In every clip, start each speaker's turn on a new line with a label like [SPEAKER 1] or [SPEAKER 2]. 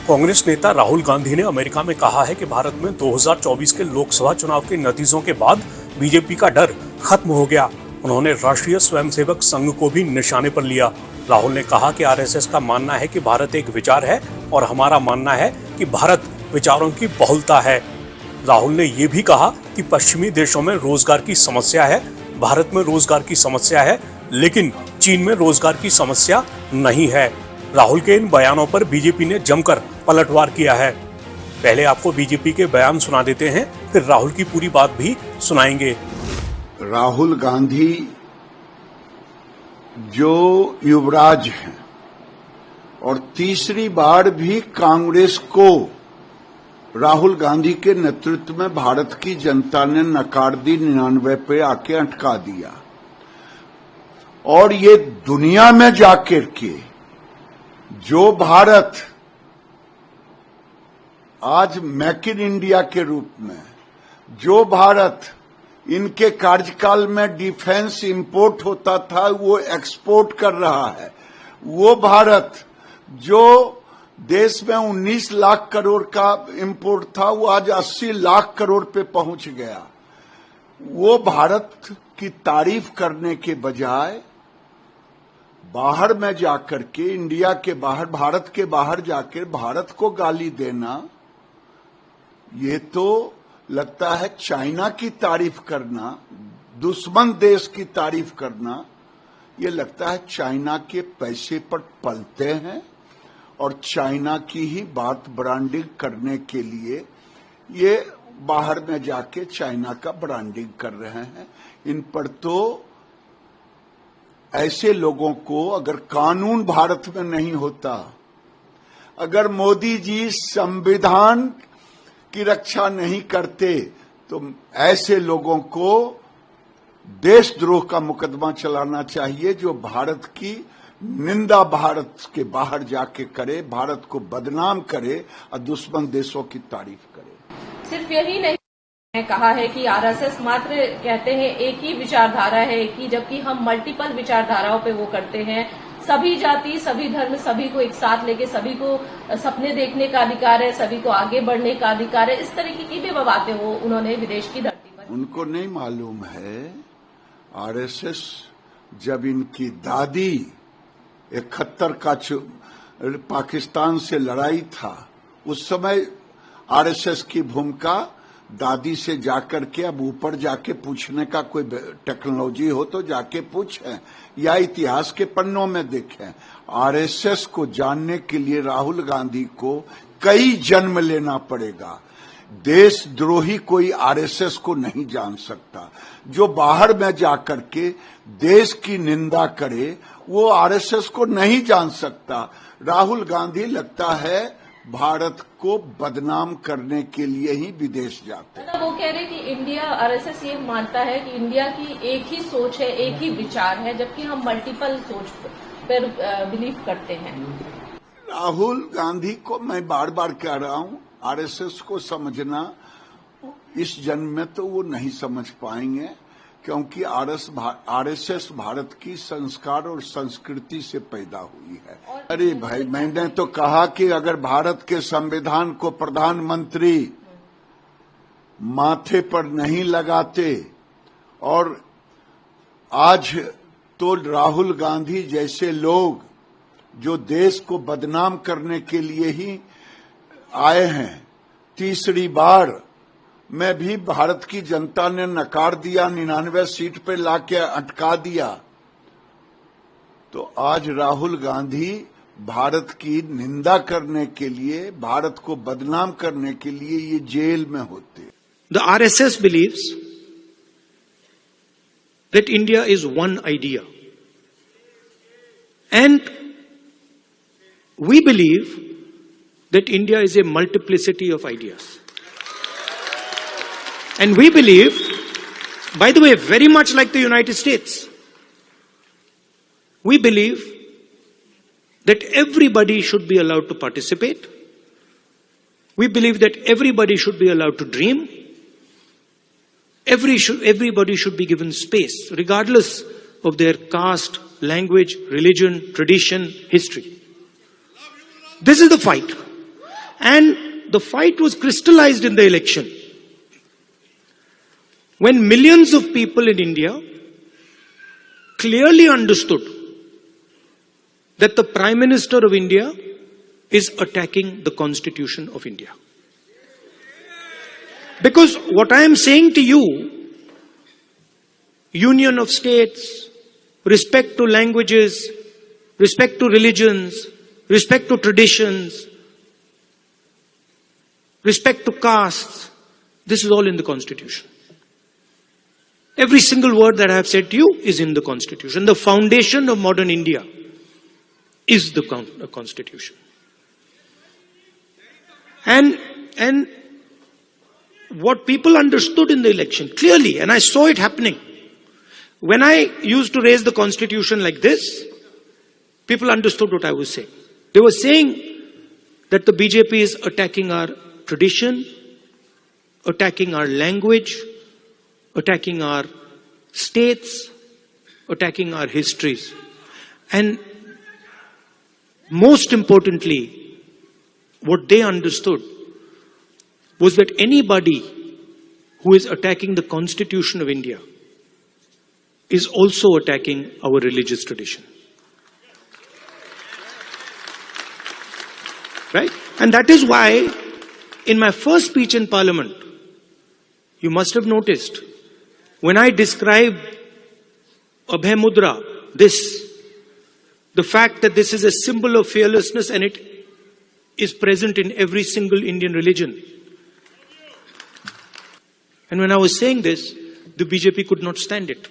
[SPEAKER 1] कांग्रेस नेता राहुल गांधी ने अमेरिका में कहा है कि भारत में 2024 के लोकसभा चुनाव के नतीजों के बाद बीजेपी का डर खत्म हो गया। उन्होंने राष्ट्रीय स्वयंसेवक संघ को भी निशाने पर लिया। राहुल ने कहा कि आरएसएस का मानना है कि भारत एक विचार है और हमारा मानना है कि भारत विचारों की बहुलता है। राहुल ने ये भी कहा कि पश्चिमी देशों में रोजगार की समस्या है, भारत में रोजगार की समस्या है, लेकिन चीन में रोजगार की समस्या नहीं है। राहुल के इन बयानों पर बीजेपी ने जमकर पलटवार किया है। पहले आपको बीजेपी के बयान सुना देते हैं, फिर राहुल की पूरी बात भी सुनाएंगे।
[SPEAKER 2] राहुल गांधी जो युवराज हैं और तीसरी बार भी कांग्रेस को राहुल गांधी के नेतृत्व में भारत की जनता ने नकार दी, 99 पे आके अटका दिया। और ये दुनिया में जाकर के जो भारत आज मेक इन इंडिया के रूप में, जो भारत इनके कार्यकाल में डिफेंस इंपोर्ट होता था वो एक्सपोर्ट कर रहा है, वो भारत जो देश में 19 लाख करोड़ का इंपोर्ट था वो आज 80 लाख करोड़ पे पहुंच गया। वो भारत की तारीफ करने के बजाय बाहर में जाकर के, इंडिया के बाहर, भारत के बाहर जाकर भारत को गाली देना, ये तो लगता है चाइना की तारीफ करना, दुश्मन देश की तारीफ करना। ये लगता है चाइना के पैसे पर पलते हैं और चाइना की ही बात ब्रांडिंग करने के लिए ये बाहर में जाके चाइना का ब्रांडिंग कर रहे हैं। इन पर तो ऐसे लोगों को, अगर कानून भारत में नहीं होता, अगर मोदी जी संविधान की रक्षा नहीं करते, तो ऐसे लोगों को देशद्रोह का मुकदमा चलाना चाहिए, जो भारत की निंदा भारत के बाहर जाके करे, भारत को बदनाम करे और दुश्मन देशों की तारीफ करे।
[SPEAKER 3] सिर्फ यही नहीं कहा है कि आरएसएस मात्र कहते हैं एक ही विचारधारा है, कि जबकि हम मल्टीपल विचारधाराओं पे वो करते हैं। सभी जाति, सभी धर्म, सभी को एक साथ लेके सभी को सपने देखने का अधिकार है, सभी को आगे बढ़ने का अधिकार है। इस तरीके की भी बातें वो उन्होंने विदेश की धरती पर।
[SPEAKER 2] उनको नहीं मालूम है, आरएसएस जब इनकी दादी 71 का पाकिस्तान से लड़ाई था, उस समय आरएसएस की भूमिका दादी से जाकर के, अब ऊपर जाके पूछने का कोई टेक्नोलॉजी हो तो जाके पूछें या इतिहास के पन्नों में देखें। आरएसएस को जानने के लिए राहुल गांधी को कई जन्म लेना पड़ेगा। देशद्रोही कोई आरएसएस को नहीं जान सकता। जो बाहर में जाकर के देश की निंदा करे वो आरएसएस को नहीं जान सकता। राहुल गांधी लगता है भारत को बदनाम करने के लिए ही विदेश जाते हैं।
[SPEAKER 3] वो कह रहे कि इंडिया, आरएसएस ये मानता है कि इंडिया की एक ही सोच है, एक ही विचार है, जबकि हम मल्टीपल सोच पर बिलीव करते हैं।
[SPEAKER 2] राहुल गांधी को मैं बार बार कह रहा हूं, आरएसएस को समझना इस जन्म में तो वो नहीं समझ पाएंगे, क्योंकि आरएसएस भारत की संस्कार और संस्कृति से पैदा हुई है। अरे भाई, मैंने तो कहा कि अगर भारत के संविधान को प्रधानमंत्री माथे पर नहीं लगाते, और आज तो राहुल गांधी जैसे लोग जो देश को बदनाम करने के लिए ही आए हैं, तीसरी बार में भी भारत की जनता ने नकार दिया, 99 सीट पे लाके अटका दिया, तो आज राहुल गांधी भारत की निंदा करने के लिए, भारत को बदनाम करने के लिए ये जेल में होते।
[SPEAKER 4] The RSS believes that India is one idea, and we believe that India is a multiplicity of ideas. And we believe, by the way, very much like the United States, we believe that everybody should be allowed to participate. We believe that everybody should be allowed to dream. Everybody should be given space, regardless of their caste, language, religion, tradition, history. This is the fight. And the fight was crystallized in the election. When millions of people in India clearly understood that the Prime Minister of India is attacking the Constitution of India. Because what I am saying to you, union of states, respect to languages, respect to religions, respect to traditions, respect to castes, this is all in the Constitution. Every single word that I have said to you is in the Constitution. The foundation of modern India is the Constitution. And what people understood in the election clearly, and I saw it happening. When I used to raise the Constitution like this, people understood what I was saying. They were saying that the BJP is attacking our tradition, attacking our language, attacking our states, attacking our histories. And most importantly, what they understood was that anybody who is attacking the Constitution of India is also attacking our religious tradition. Right? And that is why in my first speech in Parliament, you must have noticed, when I described Abhay Mudra, the fact that this is a symbol of fearlessness and it is present in every single Indian religion. And when I was saying this, the BJP could not stand it.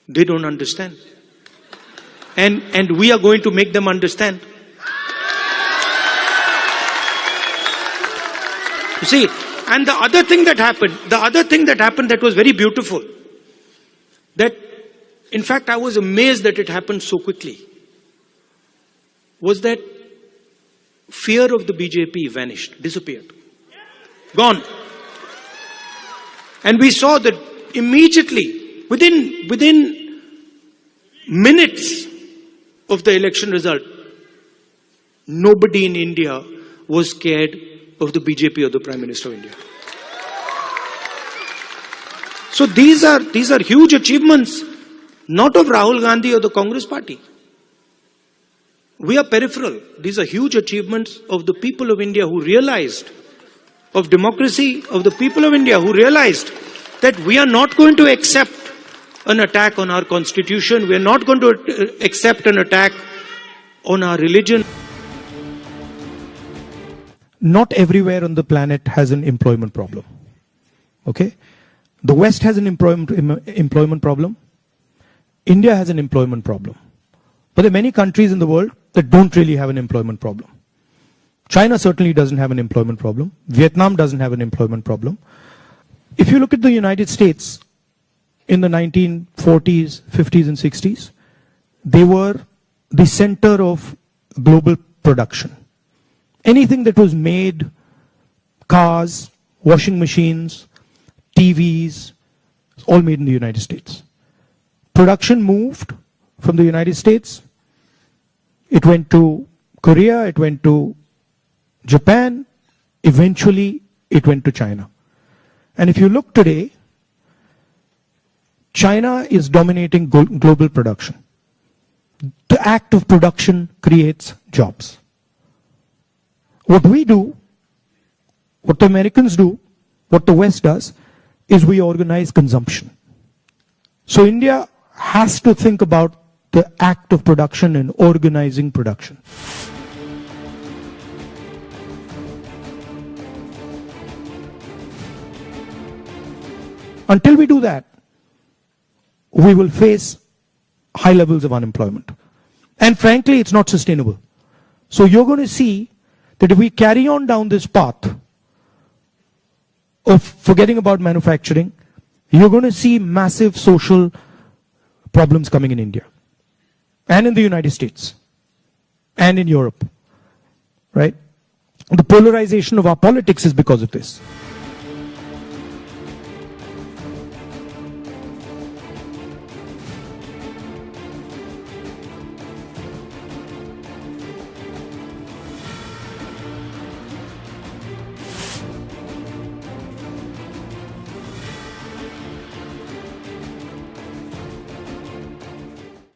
[SPEAKER 4] They don't understand. And we are going to make them understand. You see, and the other thing that happened that was very beautiful, that in fact I was amazed that it happened so quickly, was that fear of the BJP vanished, disappeared, gone. And we saw that immediately, within minutes of the election result, nobody in India was scared of the BJP or the Prime Minister of India. So these are huge achievements, not of Rahul Gandhi or the Congress party. We are peripheral. These are huge achievements of the people of India who realized, of democracy, of the people of India who realized that we are not going to accept an attack on our constitution. We are not going to accept an attack on our religion.
[SPEAKER 5] Not everywhere on the planet has an employment problem. Okay? The West has an employment problem. India has an employment problem. But there are many countries in the world that don't really have an employment problem. China certainly doesn't have an employment problem. Vietnam doesn't have an employment problem. If you look at the United States in the 1940s, 50s and 60s, they were the center of global production. Anything that was made, cars, washing machines, TVs, all made in the United States. Production moved from the United States. It went to Korea, it went to Japan, eventually it went to China. And if you look today, China is dominating global production. The act of production creates jobs. What we do, what the Americans do, what the West does, is we organize consumption. So India has to think about the act of production and organizing production. Until we do that, we will face high levels of unemployment. And frankly, it's not sustainable. So you're going to see that if we carry on down this path of forgetting about manufacturing, you're going to see massive social problems coming in India and in the United States and in Europe, right? The polarization of our politics is because of this.